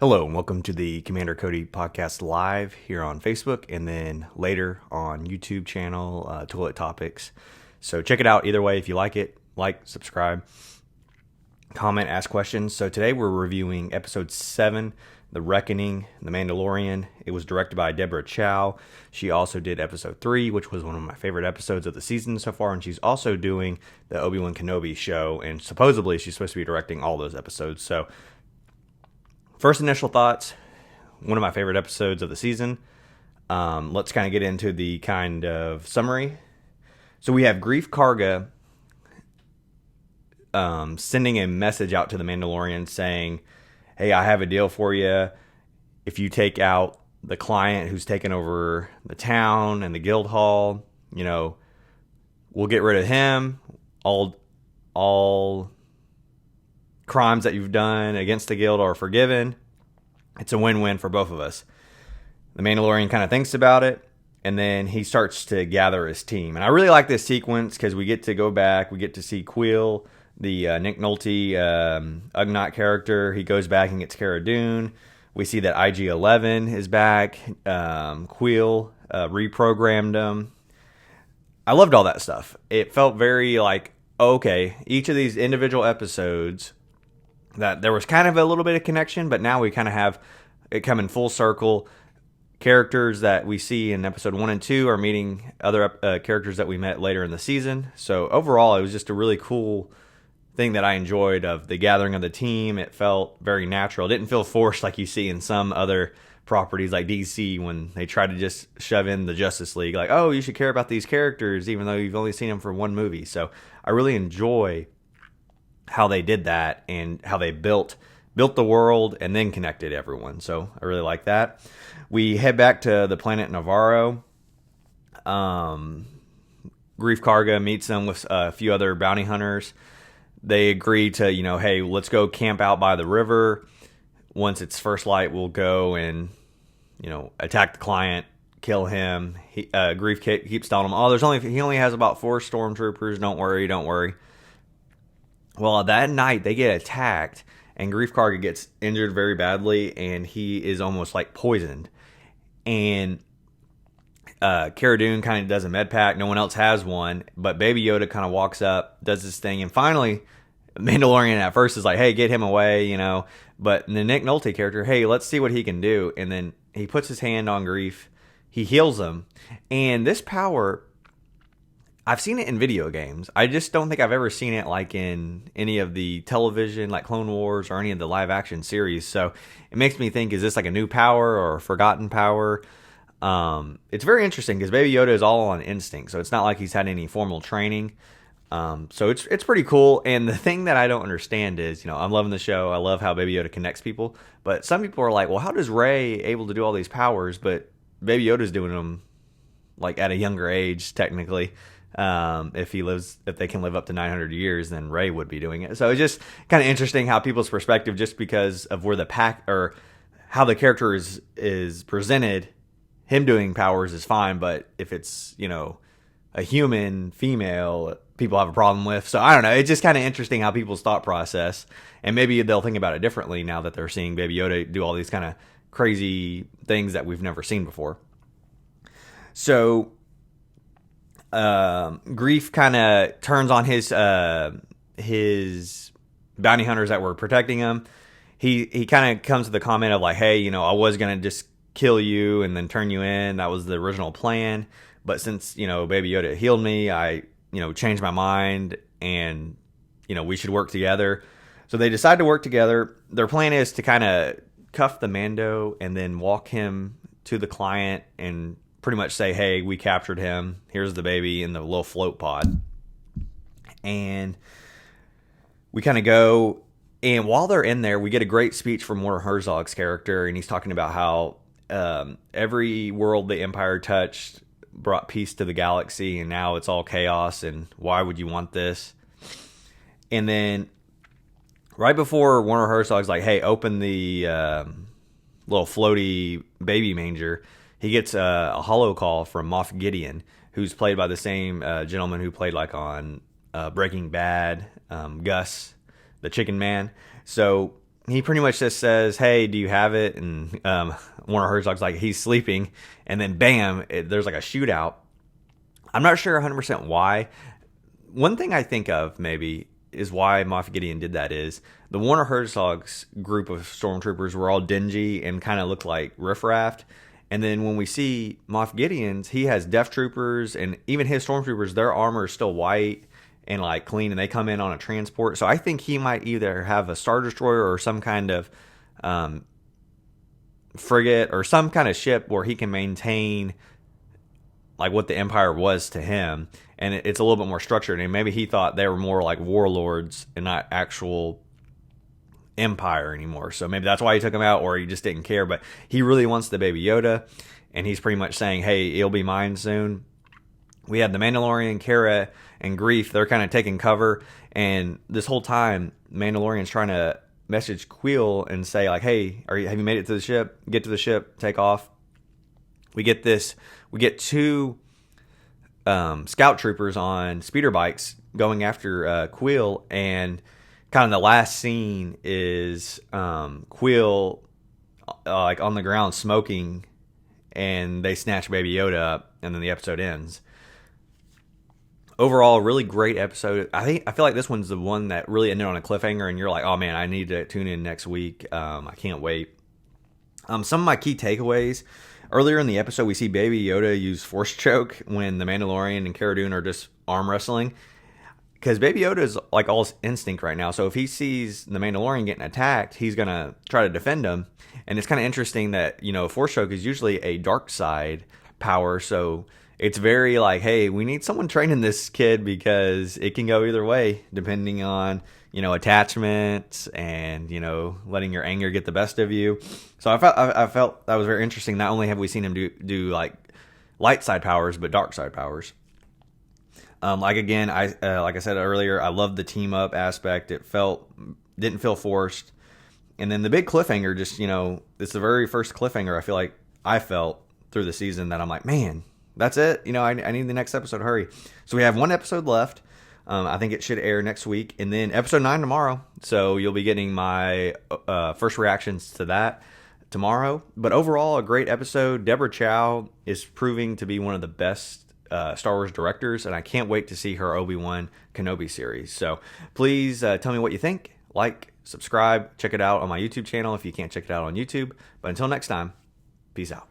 Hello, and welcome to the Commander Cody podcast live here on Facebook and then later on YouTube channel, Toilet Topics. So check it out either way if you like it. Like, subscribe, comment, ask questions. So today we're reviewing episode 7, The Reckoning, The Mandalorian. It was directed by Deborah Chow. She also did episode 3, which was one of my favorite episodes of the season so far. And she's also doing the Obi-Wan Kenobi show. And supposedly she's supposed to be directing all those episodes. So first initial thoughts, one of my favorite episodes of the season. Let's kind of get into the kind of summary. So we have Grief Karga sending a message out to the Mandalorian saying, hey, I have a deal for you. If you take out the client who's taken over the town and the guild hall, we'll get rid of him. All crimes that you've done against the guild are forgiven. It's a win-win for both of us. The Mandalorian kind of thinks about it, and then he starts to gather his team. And I really like this sequence because we get to go back. We get to see Quill, the Nick Nolte Ugnaught character. He goes back and gets Cara Dune. We see that IG-11 is back. Quill reprogrammed him. I loved all that stuff. It felt very like, okay, each of these individual episodes that there was kind of a little bit of connection, but now we kind of have it coming full circle. Characters that we see in episode 1 and 2 are meeting other characters that we met later in the season. So overall, it was just a really cool thing that I enjoyed of the gathering of the team. It felt very natural. It didn't feel forced like you see in some other properties like DC when they try to just shove in the Justice League. Like, oh, you should care about these characters even though you've only seen them for one movie. So I really enjoy how they did that and how they built the world and then connected everyone. So I really like that. We head back to the planet Navarro. Grief Karga meets them with a few other bounty hunters. They agree to, hey, let's go camp out by the river. Once it's first light, we'll go and, attack the client, kill him. Grief keeps telling him, he only has about 4 stormtroopers. Don't worry. Well, that night they get attacked, and Grief Karga gets injured very badly, and he is almost like poisoned. And Cara Dune kind of does a med pack. No one else has one, but Baby Yoda kind of walks up, does this thing, and finally, Mandalorian at first is like, hey, get him away, But the Nick Nolte character, hey, let's see what he can do. And then he puts his hand on Grief. He heals him. And this power, I've seen it in video games. I just don't think I've ever seen it like in any of the television, like Clone Wars or any of the live action series. So it makes me think, is this like a new power or a forgotten power? It's very interesting because Baby Yoda is all on instinct. So it's not like he's had any formal training. So it's pretty cool. And the thing that I don't understand is, I'm loving the show. I love how Baby Yoda connects people. But some people are like, well, how does Rey able to do all these powers? But Baby Yoda's doing them like at a younger age, technically. If they can live up to 900 years, then Rey would be doing it. So it's just kind of interesting how people's perspective, just because of where the pack or how the character is presented, him doing powers is fine. But if it's, a human female, people have a problem with. So I don't know. It's just kind of interesting how people's thought process, and maybe they'll think about it differently now that they're seeing Baby Yoda do all these kind of crazy things that we've never seen before. So Grief kind of turns on his bounty hunters that were protecting him. He kind of comes to the comment of like, hey, I was going to just kill you and then turn you in. That was the original plan. But since, Baby Yoda healed me, I, changed my mind and, we should work together. So they decide to work together. Their plan is to kind of cuff the Mando and then walk him to the client and pretty much say, hey, we captured him. Here's the baby in the little float pod. And we kind of go, and while they're in there, we get a great speech from Werner Herzog's character, and he's talking about how every world the Empire touched brought peace to the galaxy, and now it's all chaos, and why would you want this? And then right before Werner Herzog's like, hey, open the little floaty baby manger, he gets a holo call from Moff Gideon, who's played by the same gentleman who played like on Breaking Bad, Gus, the Chicken Man. So he pretty much just says, "Hey, do you have it?" And Warner Herzog's like, he's sleeping, and then bam, there's like a shootout. I'm not sure 100% why. One thing I think of maybe is why Moff Gideon did that is the Warner Herzog's group of stormtroopers were all dingy and kind of looked like riffraff. And then when we see Moff Gideon's, he has Death Troopers, and even his stormtroopers, their armor is still white and like clean, and they come in on a transport. So I think he might either have a Star Destroyer or some kind of frigate or some kind of ship where he can maintain like what the Empire was to him, and it's a little bit more structured. And maybe he thought they were more like warlords and not actual Empire anymore. So maybe that's why he took him out, or he just didn't care. But he really wants the Baby Yoda, and he's pretty much saying, "Hey, he'll be mine soon." We had the Mandalorian, Kara, and Grief. They're kind of taking cover, and this whole time, Mandalorian's trying to message Queel and say like, "Hey, have you made it to the ship? Get to the ship, take off." We get two scout troopers on speeder bikes going after Queel, and kind of the last scene is Queel like on the ground smoking, and they snatch Baby Yoda up, and then the episode ends. Overall, really great episode. I feel like this one's the one that really ended on a cliffhanger, and you're like, oh man, I need to tune in next week. I can't wait. Some of my key takeaways. Earlier in the episode, we see Baby Yoda use Force Choke when the Mandalorian and Cara Dune are just arm wrestling. Because Baby Yoda is like all instinct right now. So if he sees the Mandalorian getting attacked, he's going to try to defend him. And it's kind of interesting that, Force Choke is usually a dark side power. So it's very like, hey, we need someone training this kid because it can go either way depending on, attachment and, letting your anger get the best of you. So I felt that was very interesting. Not only have we seen him do like light side powers, but dark side powers. Like I said earlier, I love the team up aspect. Didn't feel forced. And then the big cliffhanger, just, it's the very first cliffhanger I felt through the season that I'm like, man, that's it. I need the next episode. Hurry. So we have one episode left. I think it should air next week, and then episode 9 tomorrow. So you'll be getting my first reactions to that tomorrow. But overall, a great episode. Deborah Chow is proving to be one of the best Star Wars directors, and I can't wait to see her Obi-Wan Kenobi series. So please tell me what you think. Like, subscribe, check it out on my YouTube channel if you can't check it out on YouTube. But until next time, peace out.